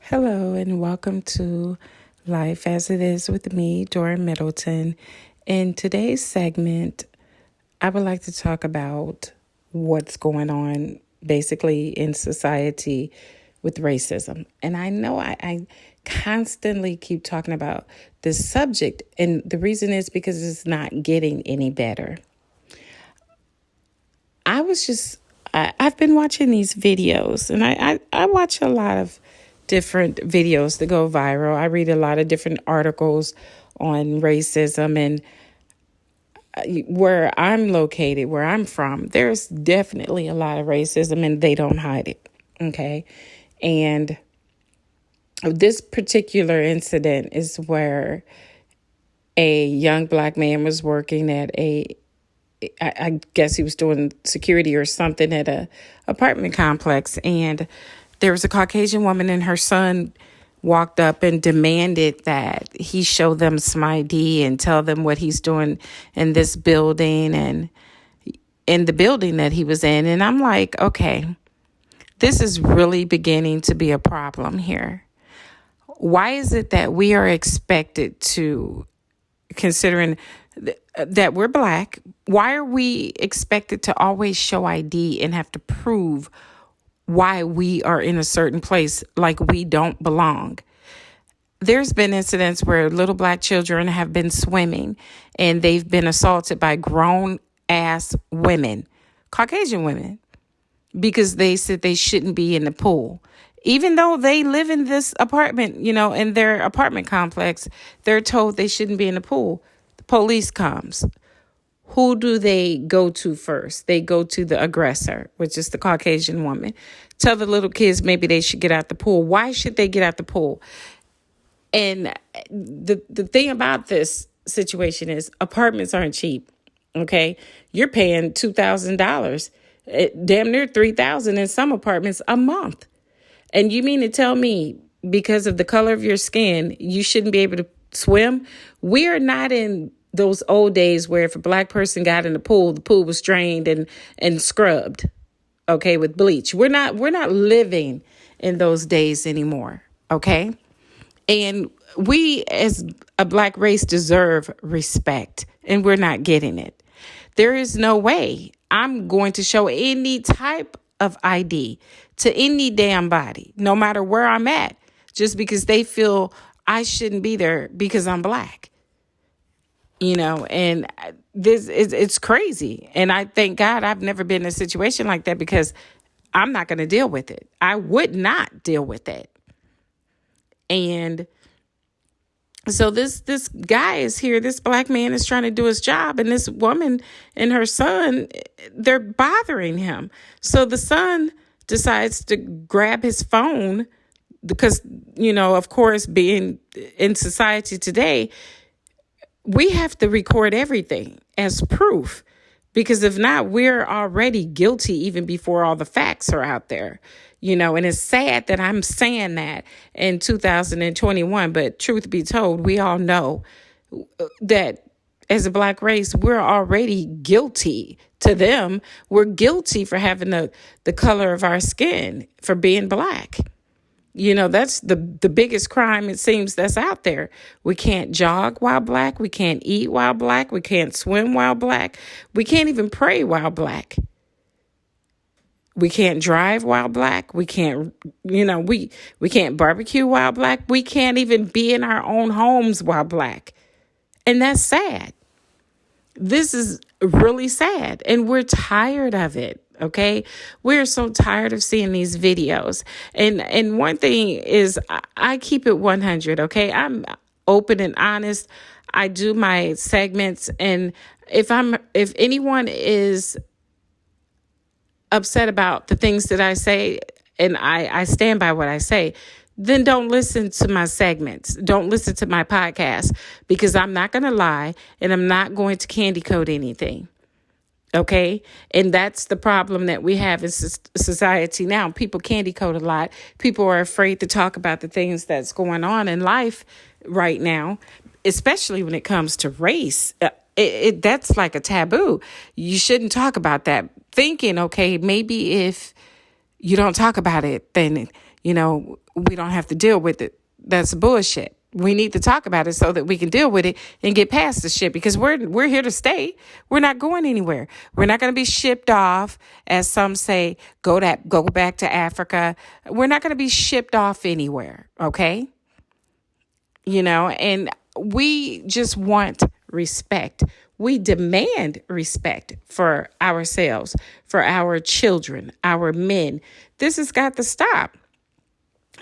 Hello, and welcome to Life as It Is with me, Dora Middleton. In today's segment, I would like to talk about what's going on basically in society with racism. And I know I constantly keep talking about this subject, and the reason is because it's not getting any better. I've been watching these videos, and I watch a lot of different videos that go viral. I read a lot of different articles on racism, and where I'm located, where I'm from, there's definitely a lot of racism, and they don't hide it. Okay. And this particular incident is where a young black man was working at I guess he was doing security or something at a apartment complex, and there was a Caucasian woman and her son walked up and demanded that he show them some ID and tell them what he's doing in this building and in the building that he was in. And I'm like, okay, this is really beginning to be a problem here. Why is it that we are expected to, considering that we're black, why are we expected to always show ID and have to prove why we are in a certain place like we don't belong? There's been incidents where little black children have been swimming and they've been assaulted by grown ass women, Caucasian women, because they said they shouldn't be in the pool. Even though they live in this apartment, in their apartment complex, they're told they shouldn't be in the pool. The police comes. Who do they go to first? They go to the aggressor, which is the Caucasian woman. Tell the little kids maybe they should get out the pool. Why should they get out the pool? And the thing about this situation is apartments aren't cheap, okay? You're paying $2,000, damn near $3,000 in some apartments a month. And you mean to tell me because of the color of your skin, you shouldn't be able to swim? We are not in those old days where if a black person got in the pool was drained and scrubbed, okay, with bleach. We're not living in those days anymore, okay? And we as a black race deserve respect, and we're not getting it. There is no way I'm going to show any type of ID to any damn body, no matter where I'm at, just because they feel I shouldn't be there because I'm black. And it's crazy. And I thank God I've never been in a situation like that because I'm not going to deal with it. I would not deal with it. And so this guy is here. This black man is trying to do his job. And this woman and her son, they're bothering him. So the son decides to grab his phone because, of course, being in society today, we have to record everything as proof, because if not, we're already guilty even before all the facts are out there, and it's sad that I'm saying that in 2021. But truth be told, we all know that as a black race, we're already guilty to them. We're guilty for having the color of our skin, for being black. That's the biggest crime, it seems, that's out there. We can't jog while black. We can't eat while black. We can't swim while black. We can't even pray while black. We can't drive while black. We can't, we can't barbecue while black. We can't even be in our own homes while black. And that's sad. This is really sad. And we're tired of it. Okay, we're so tired of seeing these videos. And one thing is, I keep it 100. Okay, I'm open and honest. I do my segments, and if anyone is upset about the things that I say, and I stand by what I say, then don't listen to my segments. Don't listen to my podcast, because I'm not going to lie, and I'm not going to candy coat anything. Okay. And that's the problem that we have in society now. People candy coat a lot. People are afraid to talk about the things that's going on in life right now, especially when it comes to race. That's like a taboo. You shouldn't talk about that. Thinking, okay, maybe if you don't talk about it, then, we don't have to deal with it. That's bullshit. We need to talk about it so that we can deal with it and get past the shit, because we're here to stay. We're not going anywhere. We're not going to be shipped off, as some say, go back to Africa. We're not going to be shipped off anywhere, okay? And we just want respect. We demand respect for ourselves, for our children, our men. This has got to stop.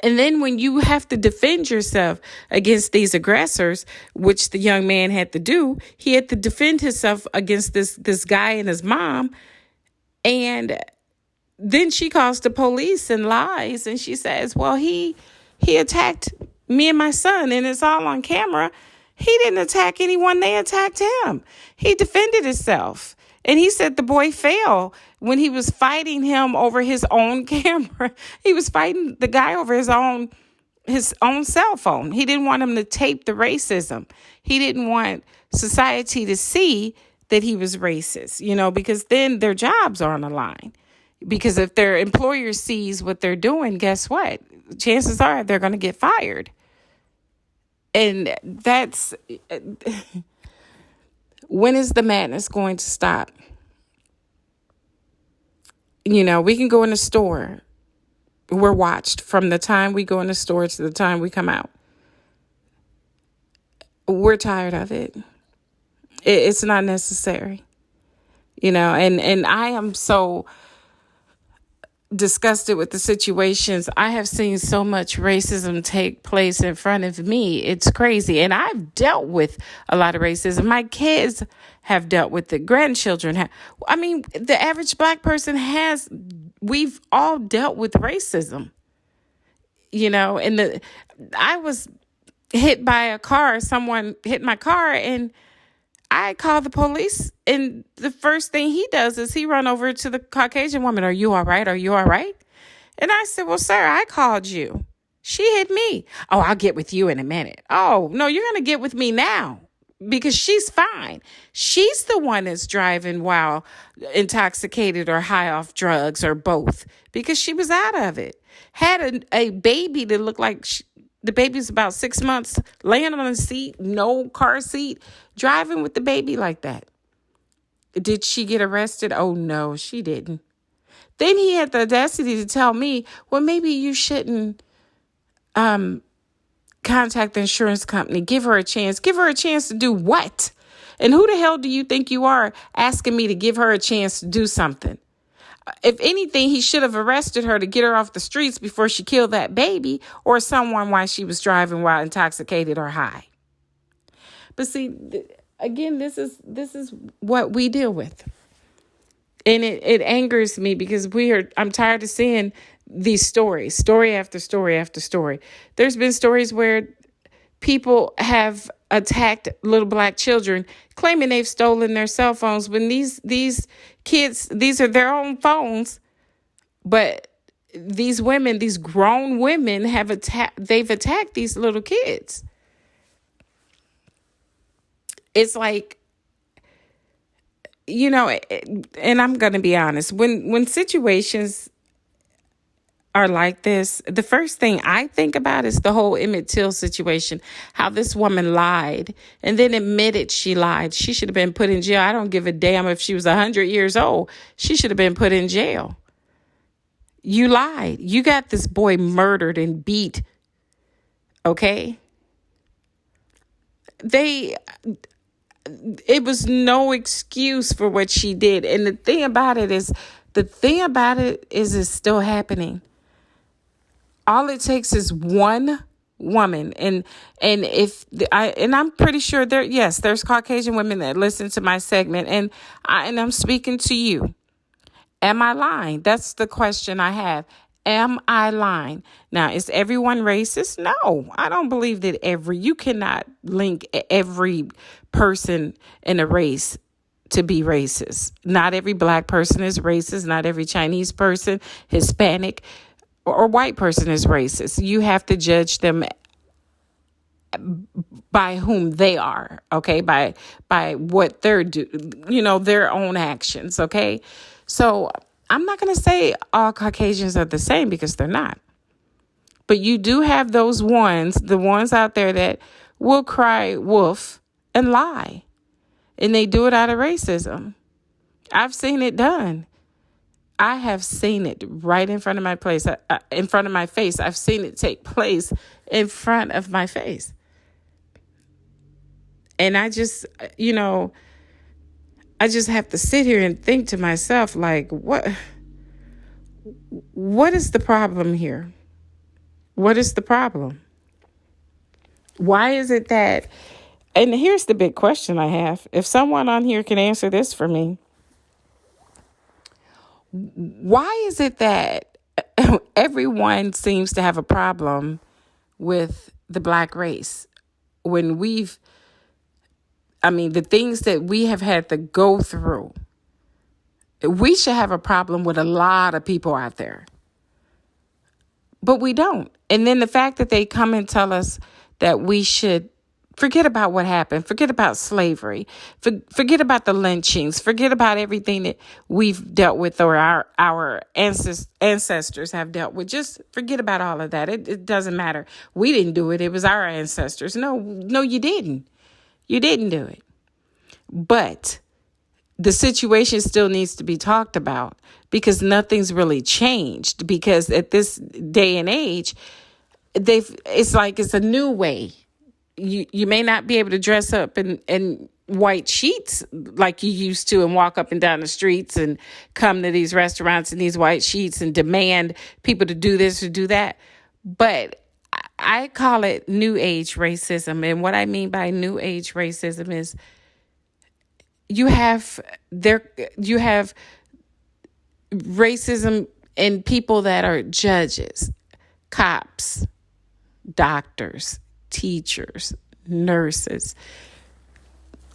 And then when you have to defend yourself against these aggressors, which the young man had to do, he had to defend himself against this guy and his mom. And then she calls the police and lies. And she says, well, he attacked me and my son, and it's all on camera. He didn't attack anyone. They attacked him. He defended himself. And he said the boy fell when he was fighting him over his own camera. He was fighting the guy over his own cell phone. He didn't want him to tape the racism. He didn't want society to see that he was racist, because then their jobs are on the line. Because if their employer sees what they're doing, guess what? Chances are they're going to get fired. And that's... When is the madness going to stop? We can go in the store. We're watched from the time we go in the store to the time we come out. We're tired of it. It's not necessary. And I am so disgusted with the situations. I have seen so much racism take place in front of me. It's crazy. And I've dealt with a lot of racism. My kids have dealt with it. Grandchildren have. I mean, the average Black person has. We've all dealt with racism. And I was hit by a car. Someone hit my car, and I called the police, and the first thing he does is he run over to the Caucasian woman. Are you all right? Are you all right? And I said, well, sir, I called you. She hit me. Oh, I'll get with you in a minute. Oh, no, you're going to get with me now, because she's fine. She's the one that's driving while intoxicated or high off drugs or both, because she was out of it. Had a baby that looked like the baby's about 6 months, laying on a seat, no car seat, driving with the baby like that. Did she get arrested? Oh, no, she didn't. Then he had the audacity to tell me, well, maybe you shouldn't contact the insurance company. Give her a chance. Give her a chance to do what? And who the hell do you think you are asking me to give her a chance to do something? If anything, he should have arrested her to get her off the streets before she killed that baby, or someone while she was driving while intoxicated or high. But see, again, this is what we deal with. And it angers me, because I'm tired of seeing these stories, story after story after story. There's been stories where people have attacked little Black children, claiming they've stolen their cell phones, when these kids, these are their own phones. But these women, these grown women, they've attacked these little kids. It's like, and I'm going to be honest, when situations are like this, the first thing I think about is the whole Emmett Till situation, how this woman lied and then admitted she lied. She should have been put in jail. I don't give a damn if she was 100 years old. She should have been put in jail. You lied. You got this boy murdered and beat. Okay? It was no excuse for what she did. And the thing about it is it's still happening. All it takes is one woman. And I'm pretty sure there's Caucasian women that listen to my segment, and I'm speaking to you. Am I lying? That's the question I have. Am I lying? Now, is everyone racist? No, I don't believe that you cannot link every person in a race to be racist. Not every Black person is racist. Not every Chinese person, Hispanic, or white person is racist. You have to judge them by whom they are, okay? By what they're their own actions, okay? So I'm not going to say all Caucasians are the same, because they're not. But you do have the ones out there that will cry wolf and lie. And they do it out of racism. I've seen it done. I have seen it right in front of my face. In front of my face. I've seen it take place in front of my face. And I just have to sit here and think to myself, like, what is the problem here? What is the problem? Why is it that, and here's the big question I have. If someone on here can answer this for me, why is it that everyone seems to have a problem with the Black race when the things that we have had to go through? We should have a problem with a lot of people out there, but we don't. And then the fact that they come and tell us that we should forget about what happened, forget about slavery, forget about the lynchings, forget about everything that we've dealt with or our ancestors have dealt with. Just forget about all of that. It doesn't matter. We didn't do it. It was our ancestors. No, you didn't. You didn't do it. But the situation still needs to be talked about because nothing's really changed. Because at this day and age, it's like it's a new way. You may not be able to dress up in white sheets like you used to and walk up and down the streets and come to these restaurants in these white sheets and demand people to do this or do that. But I call it new age racism. And what I mean by new age racism is you have racism in people that are judges, cops, doctors, teachers, nurses.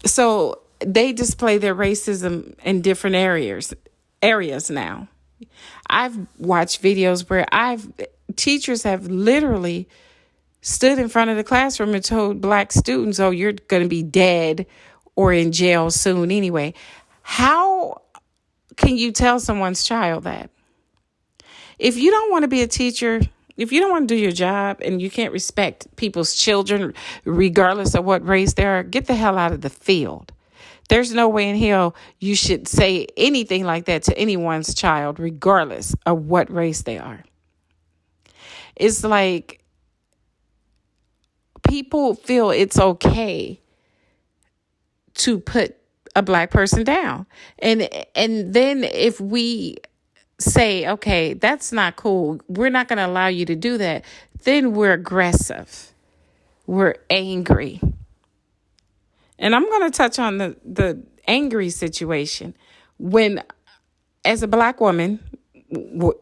So they display their racism in different areas now. I've watched videos where teachers have literally stood in front of the classroom and told Black students, "Oh, you're going to be dead or in jail soon anyway." How can you tell someone's child that? If you don't want to be a teacher, if you don't want to do your job and you can't respect people's children, regardless of what race they are, get the hell out of the field. There's no way in hell you should say anything like that to anyone's child, regardless of what race they are. It's like people feel it's okay to put a Black person down. And then if we say, okay, that's not cool, we're not going to allow you to do that, then we're aggressive. We're angry. And I'm going to touch on the angry situation. When, as a Black woman,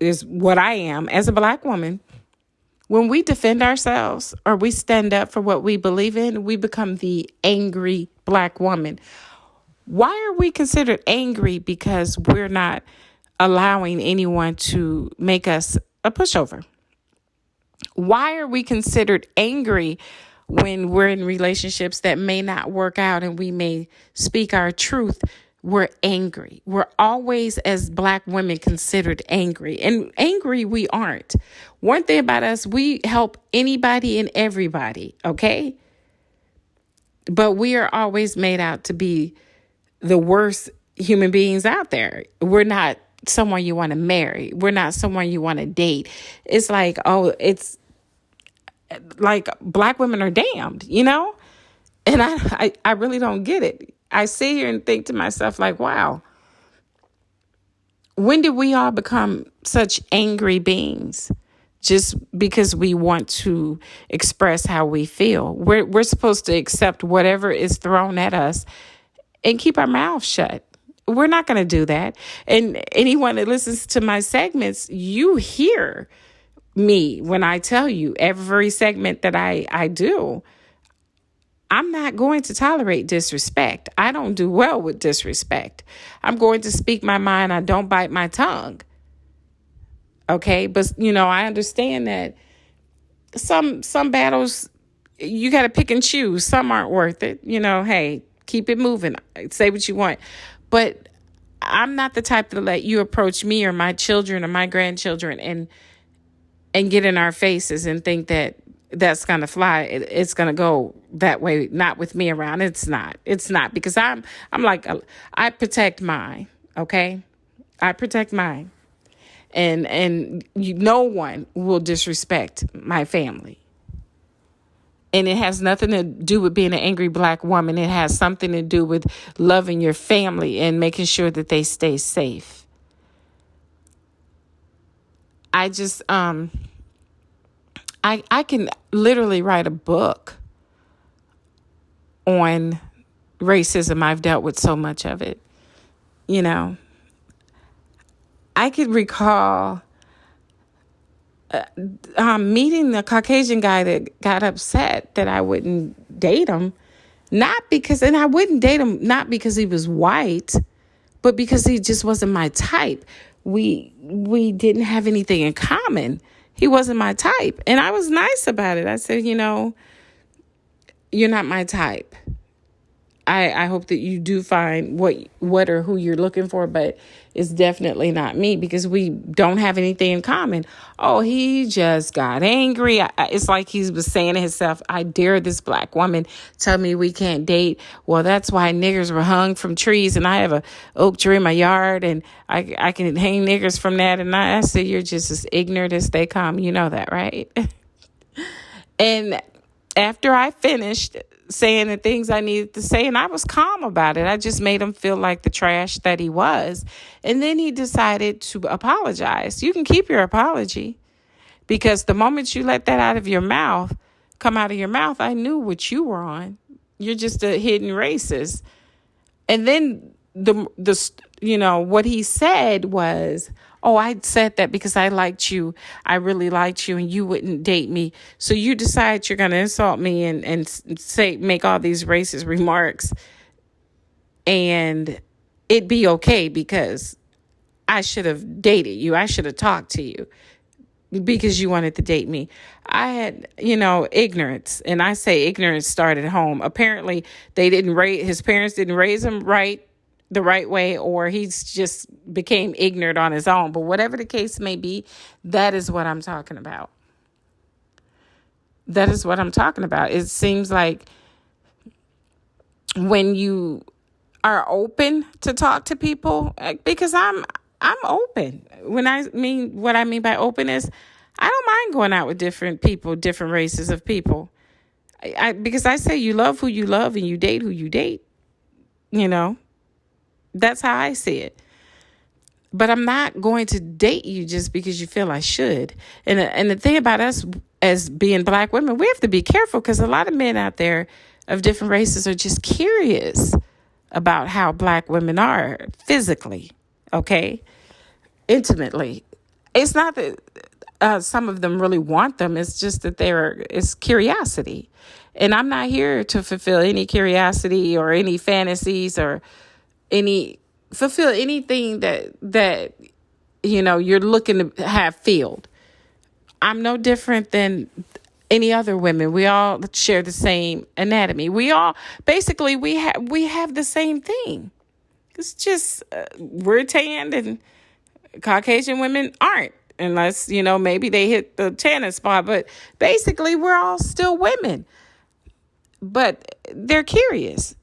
is what I am, as a Black woman, when we defend ourselves or we stand up for what we believe in, we become the angry Black woman. Why are we considered angry? Because we're not allowing anyone to make us a pushover. Why are we considered angry when we're in relationships that may not work out and we may speak our truth? We're angry. We're always, as Black women, considered angry. And angry we aren't. One thing about us, we help anybody and everybody, okay? But we are always made out to be the worst human beings out there. We're not someone you want to marry. We're not someone you want to date. It's like, it's like Black women are damned, And I really don't get it. I sit here and think to myself, like, wow, when did we all become such angry beings? Just because we want to express how we feel. We're supposed to accept whatever is thrown at us and keep our mouths shut. We're not going to do that. And anyone that listens to my segments, you hear me when I tell you every segment that I do. I'm not going to tolerate disrespect. I don't do well with disrespect. I'm going to speak my mind. I don't bite my tongue. Okay. But, I understand that some battles, you got to pick and choose. Some aren't worth it. Hey, keep it moving. Say what you want. But I'm not the type to let you approach me or my children or my grandchildren and and get in our faces and think that that's going to fly. It's going to go that way. Not with me around. It's not because I'm like, I protect mine. Okay. I protect mine, and no one will disrespect my family. And it has nothing to do with being an angry Black woman. It has something to do with loving your family and making sure that they stay safe. I just, I can literally write a book on racism. I've dealt with so much of it. You know, I could recall meeting the Caucasian guy that got upset that I wouldn't date him. And I wouldn't date him, not because he was white, but because he just wasn't my type. We didn't have anything in common. He wasn't my type. And I was nice about it. I said, you're not my type. I hope that you do find what or who you're looking for, but it's definitely not me because we don't have anything in common. Oh, he just got angry. It's like he was saying to himself, I dare this Black woman tell me we can't date. Well, that's why niggers were hung from trees, and I have a oak tree in my yard, and I can hang niggers from that. And I said, you're just as ignorant as they come. You know that, right? And after I finished saying the things I needed to say, and I was calm about it, I just made him feel like the trash that he was. And then he decided to apologize. You can keep your apology, because the moment you let that come out of your mouth, I knew what you were on. You're just a hidden racist. And then what he said was, oh, I said that because I liked you. I really liked you, and you wouldn't date me. So you decide you're going to insult me and make all these racist remarks, and it'd be okay because I should have dated you. I should have talked to you because you wanted to date me. I had, ignorance. And I say ignorance started at home. Apparently his parents didn't raise him the right way, or he's just became ignorant on his own. But whatever the case may be, that is what I'm talking about. That is what I'm talking about. It seems like when you are open to talk to people, because I'm open. What I mean by open is I don't mind going out with different people, different races of people. Because I say you love who you love and you date who you date. That's how I see it. But I'm not going to date you just because you feel I should. And the thing about us as being Black women, we have to be careful, because a lot of men out there of different races are just curious about how Black women are physically, okay, intimately. It's not that some of them really want them. It's just that it's curiosity. And I'm not here to fulfill any curiosity or any fantasies or fulfill anything that you're looking to have filled. I'm no different than any other women. We all share the same anatomy. We all basically we have the same thing. It's just we're tanned and Caucasian women aren't, unless maybe they hit the tanning spot. But basically, we're all still women. But they're curious.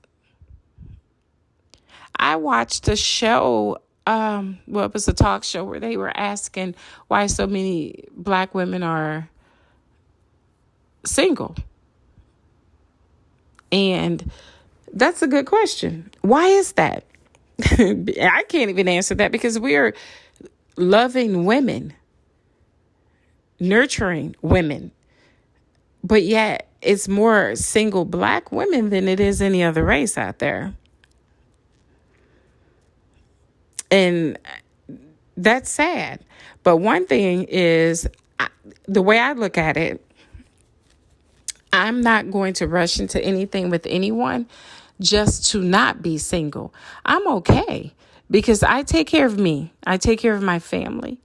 I watched a show, it was a talk show where they were asking why so many Black women are single. And that's a good question. Why is that? I can't even answer that, because we're loving women, nurturing women. But yet it's more single Black women than it is any other race out there. And that's sad. But one thing is, the way I look at it, I'm not going to rush into anything with anyone just to not be single. I'm okay, because I take care of me. I take care of my family.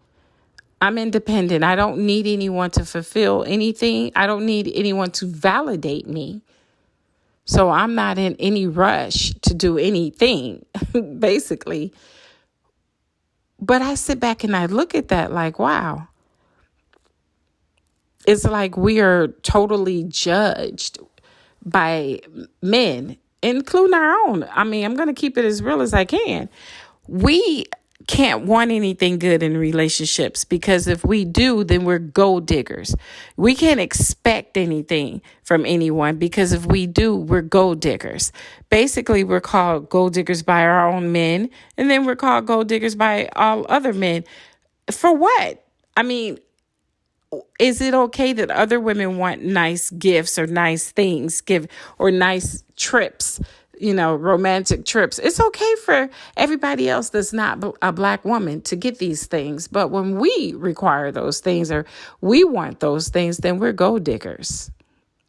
I'm independent. I don't need anyone to fulfill anything. I don't need anyone to validate me. So I'm not in any rush to do anything, basically. But I sit back and I look at that like, wow, it's like we are totally judged by men, including our own. I mean, I'm going to keep it as real as I can. We can't want anything good in relationships because if we do, then we're gold diggers. We can't expect anything from anyone because if we do, we're gold diggers. Basically, we're called gold diggers by our own men, and then we're called gold diggers by all other men. For what? I mean, is it okay that other women want nice gifts or nice things or nice trips, romantic trips? It's okay for everybody else that's not a black woman to get these things. But when we require those things or we want those things, then we're gold diggers.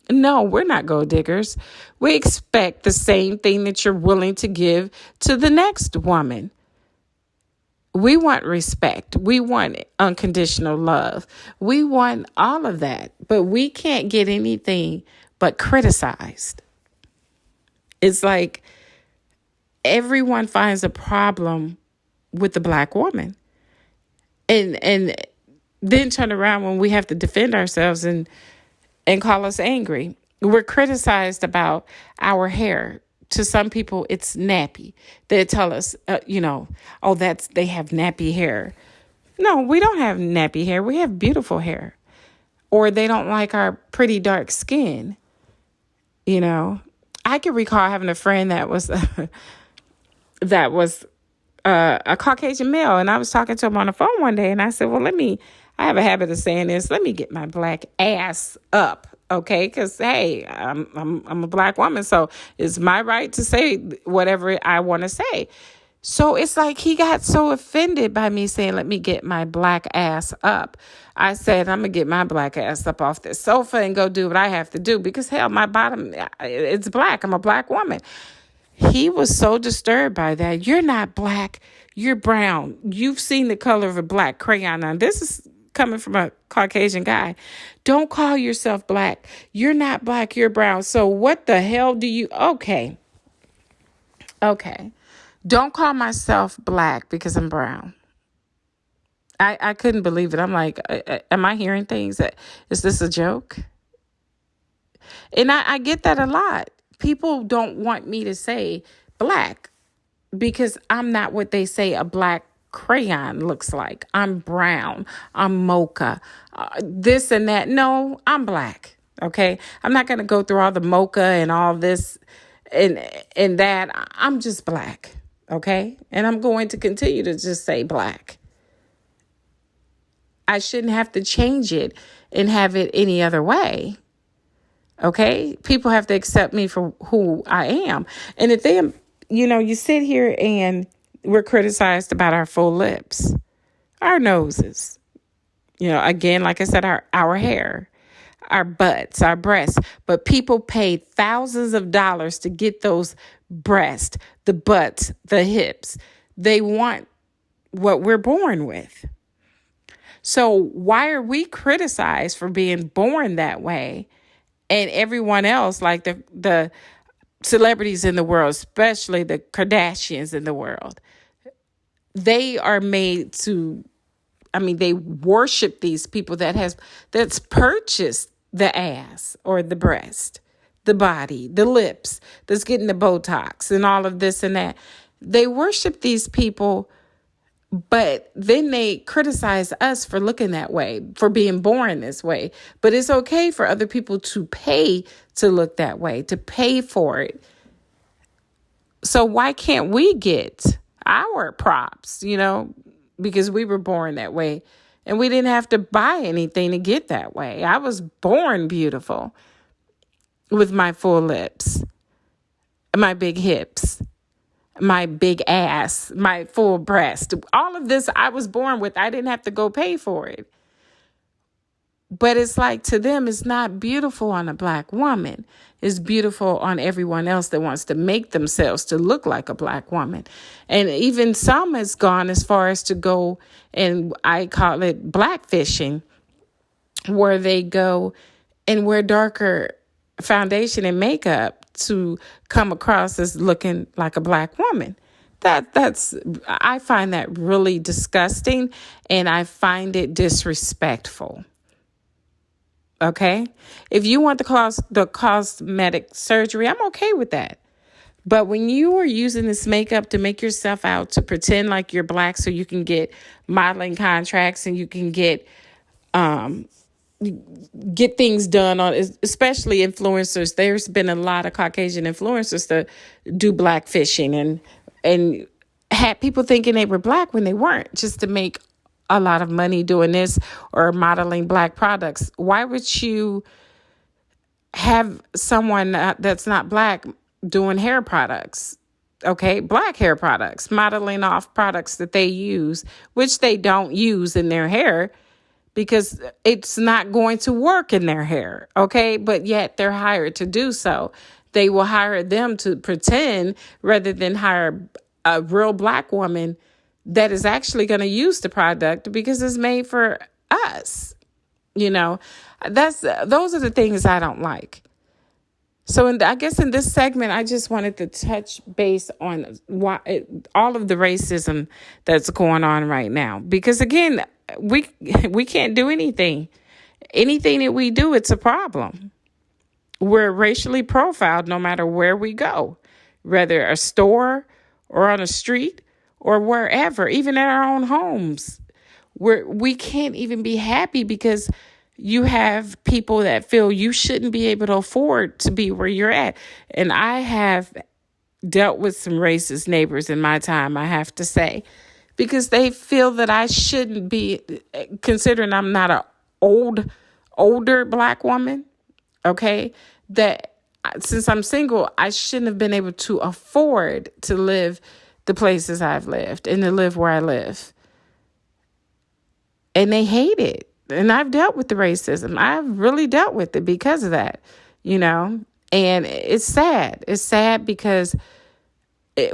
No, we're not gold diggers. We expect the same thing that you're willing to give to the next woman. We want respect. We want unconditional love. We want all of that, but we can't get anything but criticized. It's like everyone finds a problem with the black woman and then turn around when we have to defend ourselves and call us angry. We're criticized about our hair. To some people, it's nappy. They tell us, oh, they have nappy hair. No, we don't have nappy hair. We have beautiful hair. Or they don't like our pretty dark skin. I can recall having a friend that was a Caucasian male, and I was talking to him on the phone one day, and I said, well, I have a habit of saying this, let me get my black ass up. Okay, because hey, I'm a black woman, so it's my right to say whatever I want to say. So it's like he got so offended by me saying, let me get my black ass up. I said, I'm going to get my black ass up off this sofa and go do what I have to do because hell, my bottom, it's black. I'm a black woman. He was so disturbed by that. You're not black. You're brown. You've seen the color of a black crayon. Now, this is coming from a Caucasian guy. Don't call yourself black. You're not black. You're brown. So what the hell do you... Okay. Don't call myself black because I'm brown. I couldn't believe it. I'm like, am I hearing things? Is this a joke? And I get that a lot. People don't want me to say black because I'm not what they say a black crayon looks like. I'm brown. I'm mocha. This and that. No, I'm black. Okay. I'm not going to go through all the mocha and all this and that. I'm just black. Okay. And I'm going to continue to just say black. I shouldn't have to change it and have it any other way. Okay. People have to accept me for who I am. And if they, you sit here and we're criticized about our full lips, our noses, again, like I said, our hair, our butts, our breasts. But people pay thousands of dollars to get those breasts, the butts, the hips. They want what we're born with. So why are we criticized for being born that way? And everyone else, like the celebrities in the world, especially the Kardashians in the world, they are made to, they worship these people that's purchased the ass or the breast, the body, the lips, that's getting the Botox and all of this and that. They worship these people, but then they criticize us for looking that way, for being born this way. But it's okay for other people to pay to look that way, to pay for it. So why can't we get our props, because we were born that way and we didn't have to buy anything to get that way. I was born beautiful with my full lips, my big hips, my big ass, my full breast. All of this I was born with. I didn't have to go pay for it. But it's like to them, it's not beautiful on a black woman. It's beautiful on everyone else that wants to make themselves to look like a black woman. And even some has gone as far as to go, and I call it blackfishing, where they go and wear darker foundation and makeup to come across as looking like a black woman. I find that really disgusting, and I find it disrespectful. Okay. If you want the cosmetic surgery, I'm okay with that. But when you are using this makeup to make yourself out to pretend like you're black so you can get modeling contracts and you can get things done on, especially influencers. There's been a lot of Caucasian influencers that do black fishing and had people thinking they were black when they weren't, just to make a lot of money doing this or modeling black products. Why would you have someone that's not black doing hair products? Okay, black hair products, modeling off products that they use, which they don't use in their hair because it's not going to work in their hair. Okay, but yet they're hired to do so. They will hire them to pretend rather than hire a real black woman that is actually going to use the product because it's made for us. You know, those are the things I don't like. So I guess in this segment, I just wanted to touch base on all of the racism that's going on right now. Because again, we can't do anything. Anything that we do, it's a problem. We're racially profiled no matter where we go, whether a store or on a street or wherever, even in our own homes. We can't even be happy because you have people that feel you shouldn't be able to afford to be where you're at. And I have dealt with some racist neighbors in my time, I have to say, because they feel that I shouldn't be, considering I'm not an older black woman, okay, that since I'm single, I shouldn't have been able to afford to live the places I've lived and to live where I live. And they hate it. And I've dealt with the racism. I've really dealt with it because of that, and it's sad. It's sad because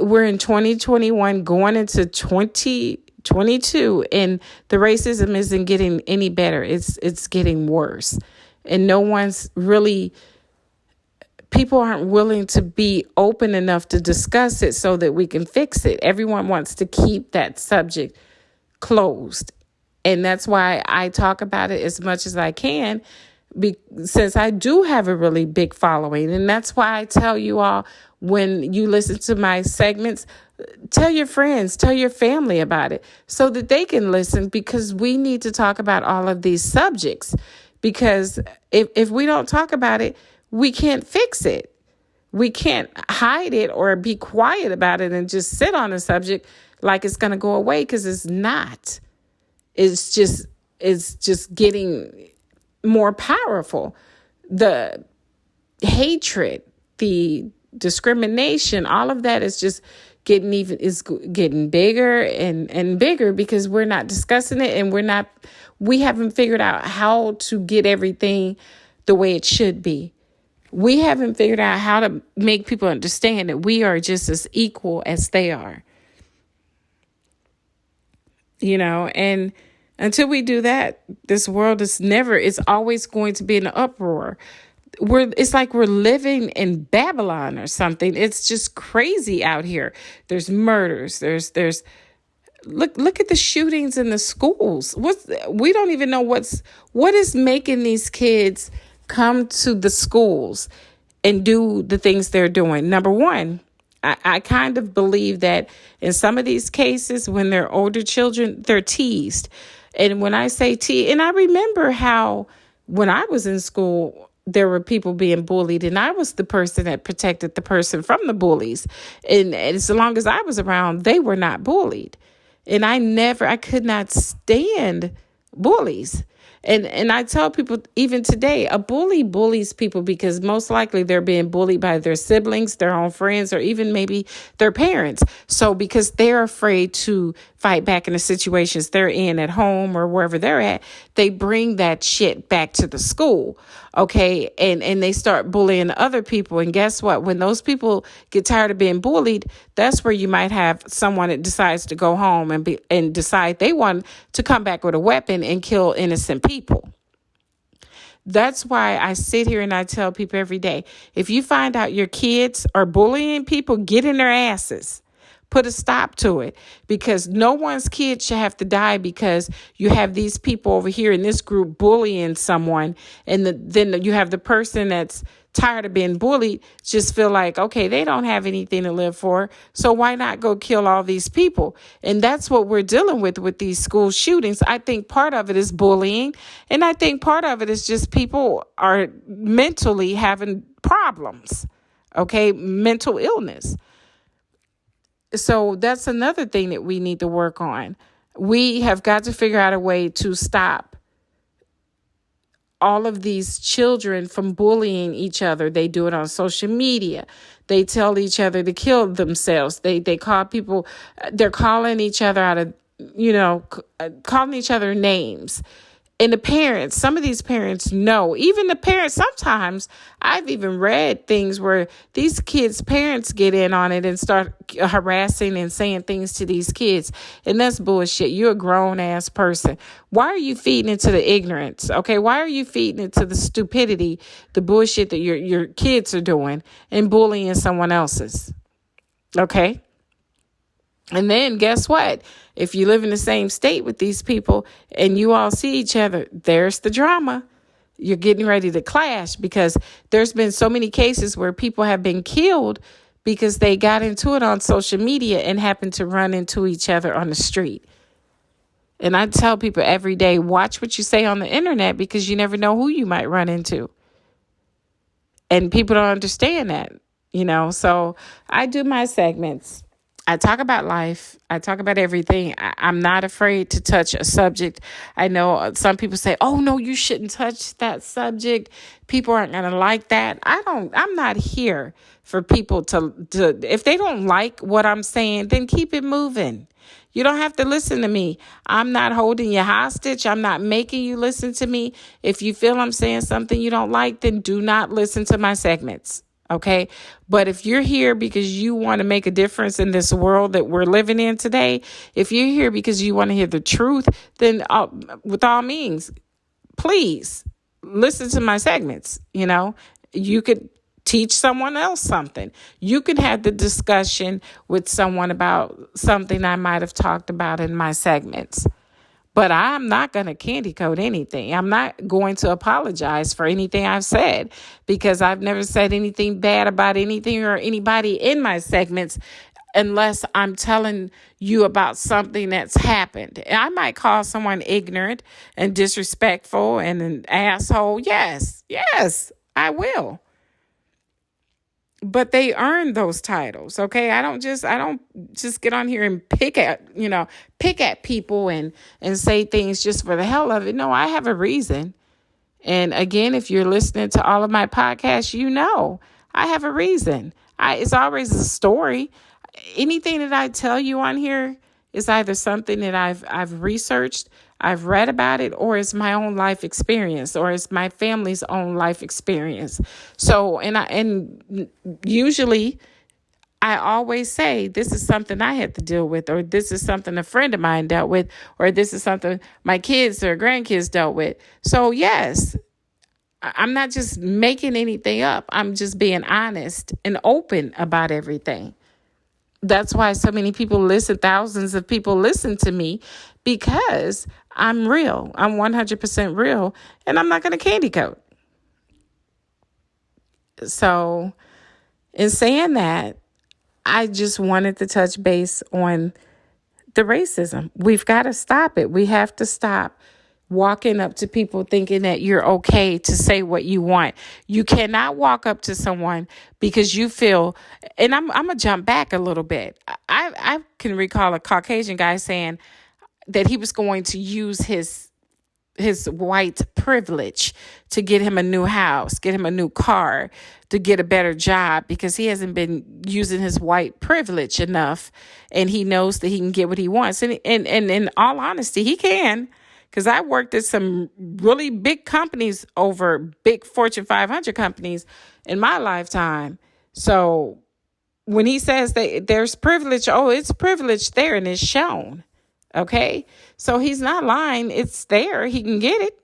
we're in 2021 going into 2022 and the racism isn't getting any better. It's getting worse. And people aren't willing to be open enough to discuss it so that we can fix it. Everyone wants to keep that subject closed. And that's why I talk about it as much as I can, since I do have a really big following. And that's why I tell you all, when you listen to my segments, tell your friends, tell your family about it so that they can listen, because we need to talk about all of these subjects. Because if we don't talk about it, we can't fix it. We can't hide it or be quiet about it and just sit on a subject like it's going to go away, because it's not. It's just getting more powerful. The hatred, the discrimination, all of that is just getting bigger and bigger because we're not discussing it, and we haven't figured out how to get everything the way it should be. We haven't figured out how to make people understand that we are just as equal as they are. And until we do that, this world it's always going to be in an uproar. It's like we're living in Babylon or something. It's just crazy out here. There's murders. There's look at the shootings in the schools. We don't even know what is making these kids come to the schools and do the things they're doing. Number one, I kind of believe that in some of these cases, when they're older children, they're teased. And when I say and I remember how when I was in school, there were people being bullied, and I was the person that protected the person from the bullies. And as long as I was around, they were not bullied. And I could not stand bullies. And I tell people even today, a bully bullies people because most likely they're being bullied by their siblings, their own friends, or even maybe their parents. So because they're afraid to fight back in the situations they're in at home or wherever they're at, they bring that shit back to the school. Okay. And they start bullying other people. And guess what? When those people get tired of being bullied, that's where you might have someone that decides to go home and decide they want to come back with a weapon and kill innocent people. That's why I sit here and I tell people every day, if you find out your kids are bullying people, get in their asses. Put a stop to it, because no one's kid should have to die because you have these people over here in this group bullying someone. And then you have the person that's tired of being bullied just feel like, okay, they don't have anything to live for, so why not go kill all these people? And that's what we're dealing with these school shootings. I think part of it is bullying, and I think part of it is just people are mentally having problems, okay, mental illness. So that's another thing that we need to work on. We have got to figure out a way to stop all of these children from bullying each other. They do it on social media. They tell each other to kill themselves. They call people, they're calling each other out of, calling each other names. And the parents, some of these parents know, even the parents, sometimes I've even read things where these kids' parents get in on it and start harassing and saying things to these kids. And that's bullshit. You're a grown ass person. Why are you feeding into the ignorance? Okay. Why are you feeding into the stupidity, the bullshit that your kids are doing and bullying someone else's? Okay. And then guess what? If you live in the same state with these people and you all see each other, there's the drama. You're getting ready to clash, because there's been so many cases where people have been killed because they got into it on social media and happened to run into each other on the street. And I tell people every day, watch what you say on the internet, because you never know who you might run into. And people don't understand that, So I do my segments. I talk about life. I talk about everything. I'm not afraid to touch a subject. I know some people say, oh, no, you shouldn't touch that subject. People aren't going to like that. I'm not here for people to, if they don't like what I'm saying, then keep it moving. You don't have to listen to me. I'm not holding you hostage. I'm not making you listen to me. If you feel I'm saying something you don't like, then do not listen to my segments. Okay. But if you're here because you want to make a difference in this world that we're living in today, if you're here because you want to hear the truth, then with all means, please listen to my segments. You could teach someone else something. You can have the discussion with someone about something I might have talked about in my segments. But I'm not going to candy coat anything. I'm not going to apologize for anything I've said, because I've never said anything bad about anything or anybody in my segments, unless I'm telling you about something that's happened. I might call someone ignorant and disrespectful and an asshole. Yes, I will. But they earn those titles, okay? I don't just get on here and pick at people and say things just for the hell of it. No, I have a reason. And again, if you're listening to all of my podcasts, I have a reason. It's always a story. Anything that I tell you on here is either something that I've researched, I've read about it, or it's my own life experience, or it's my family's own life experience. So, and usually I always say, this is something I had to deal with, or this is something a friend of mine dealt with, or this is something my kids or grandkids dealt with. So yes, I'm not just making anything up. I'm just being honest and open about everything. That's why so many people thousands of people listen to me, because I'm real. I'm 100% real, and I'm not going to candy coat. So in saying that, I just wanted to touch base on the racism. We've got to stop it. We have to stop walking up to people thinking that you're okay to say what you want. You cannot walk up to someone because you feel, and I'm going to jump back a little bit. I can recall a Caucasian guy saying that he was going to use his white privilege to get him a new house, get him a new car, to get a better job, because he hasn't been using his white privilege enough, and he knows that he can get what he wants. And in all honesty, he can. Because I worked at some really big companies, over big Fortune 500 companies in my lifetime. So when he says that there's privilege, it's privilege there and it's shown. Okay. So he's not lying. It's there. He can get it.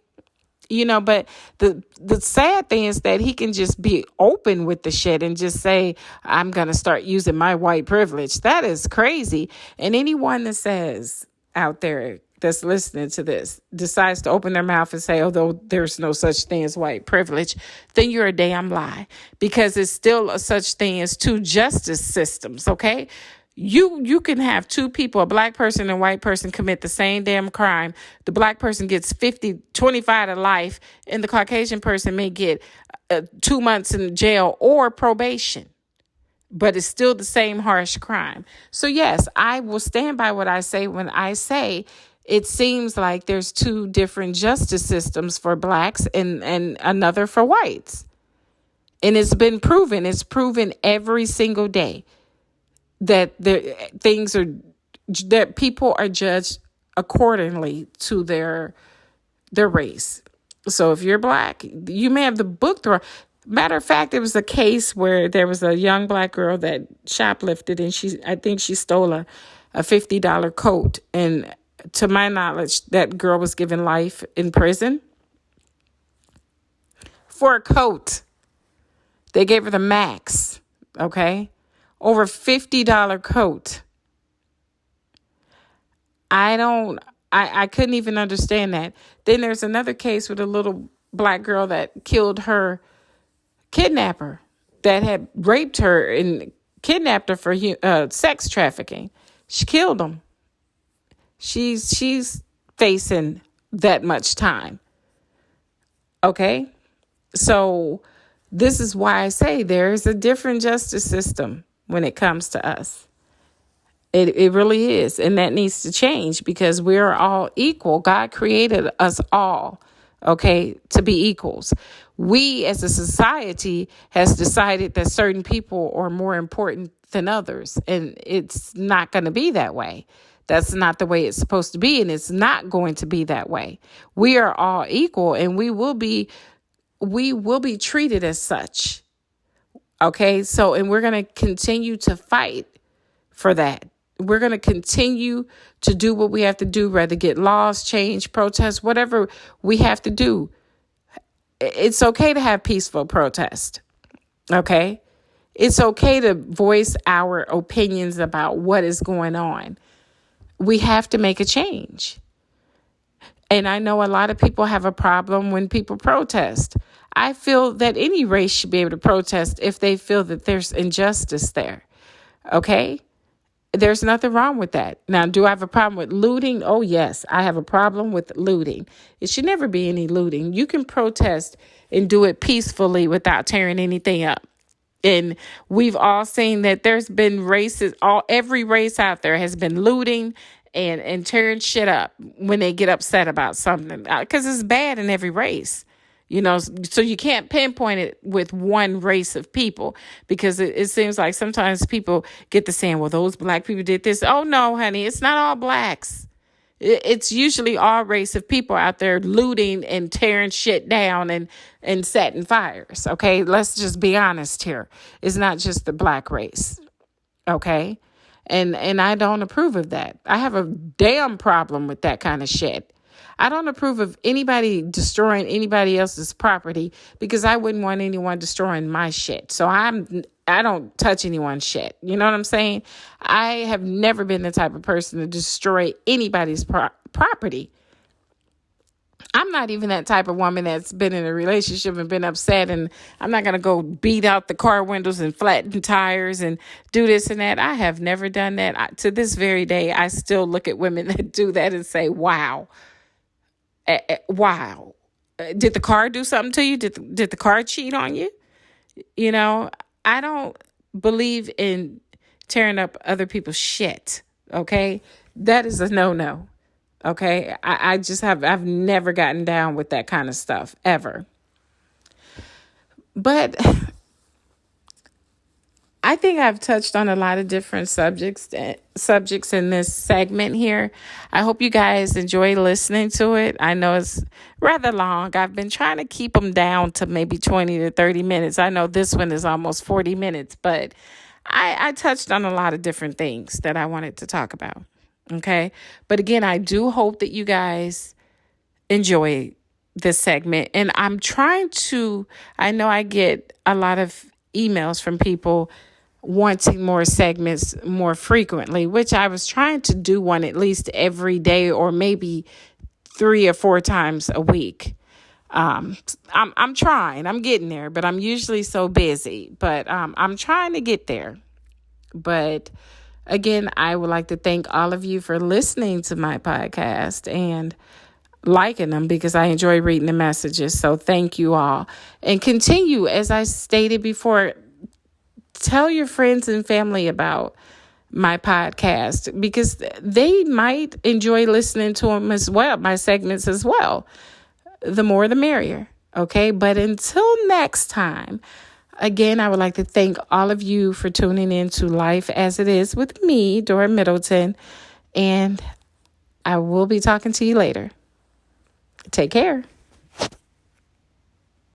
But the sad thing is that he can just be open with the shit and just say, I'm going to start using my white privilege. That is crazy. And anyone that says out there that's listening to this decides to open their mouth and say, although there's no such thing as white privilege, then you're a damn lie, because it's still a such thing as two justice systems. Okay. You can have two people, a black person and a white person, commit the same damn crime. The black person gets 25 to life, and the Caucasian person may get 2 months in jail or probation. But it's still the same harsh crime. So yes, I will stand by what I say when I say it seems like there's two different justice systems for blacks and another for whites. And it's been proven. It's proven every single day that that people are judged accordingly to their race. So if you're black, you may have the book thrown. Matter of fact, there was a case where there was a young black girl that shoplifted, and I think she stole a $50 coat. And to my knowledge, that girl was given life in prison for a coat. They gave her the max. Okay. Over $50 coat. I couldn't even understand that. Then there's another case with a little black girl that killed her kidnapper that had raped her and kidnapped her for sex trafficking. She killed him. She's facing that much time. Okay? So this is why I say there is a different justice system when it comes to us. It really is. And that needs to change, because we're all equal. God created us all, okay, to be equals. We as a society has decided that certain people are more important than others. And it's not going to be that way. That's not the way it's supposed to be. And it's not going to be that way. We are all equal, and we will be treated as such. Okay. So, and we're going to continue to fight for that. We're going to continue to do what we have to do, rather get laws changed, protests, whatever we have to do. It's okay to have peaceful protest. Okay. It's okay to voice our opinions about what is going on. We have to make a change. And I know a lot of people have a problem when people protest. I feel that any race should be able to protest if they feel that there's injustice there. Okay? There's nothing wrong with that. Now, do I have a problem with looting? Oh, yes, I have a problem with looting. It should never be any looting. You can protest and do it peacefully without tearing anything up. And we've all seen that there's been races, every race out there has been looting and tearing shit up when they get upset about something, because it's bad in every race. So you can't pinpoint it with one race of people, because it seems like sometimes people get to saying, well, those black people did this. Oh, no, honey, it's not all blacks. It's usually all race of people out there looting and tearing shit down and setting fires. Okay, let's just be honest here. It's not just the black race. Okay, and I don't approve of that. I have a damn problem with that kind of shit. I don't approve of anybody destroying anybody else's property, because I wouldn't want anyone destroying my shit. So I don't touch anyone's shit. You know what I'm saying? I have never been the type of person to destroy anybody's property. I'm not even that type of woman that's been in a relationship and been upset, and I'm not going to go beat out the car windows and flatten tires and do this and that. I have never done that. To this very day, I still look at women that do that and say, wow. Wow. Did the car do something to you? Did the car cheat on you? I don't believe in tearing up other people's shit. Okay. That is a no. Okay. I've never gotten down with that kind of stuff ever. But I think I've touched on a lot of different subjects in this segment here. I hope you guys enjoy listening to it. I know it's rather long. I've been trying to keep them down to maybe 20 to 30 minutes. I know this one is almost 40 minutes, but I touched on a lot of different things that I wanted to talk about. Okay. But again, I do hope that you guys enjoy this segment. And I know I get a lot of emails from people wanting more segments more frequently, which I was trying to do one at least every day or maybe 3 or 4 times a week. I'm trying, I'm getting there, but I'm usually so busy, but I'm trying to get there. But again, I would like to thank all of you for listening to my podcast and liking them, because I enjoy reading the messages. So thank you all. And continue, as I stated before, tell your friends and family about my podcast, because they might enjoy listening to them as well, my segments as well. The more, the merrier. Okay. But until next time, again, I would like to thank all of you for tuning in to Life as It Is with me, Dora Middleton. And I will be talking to you later. Take care.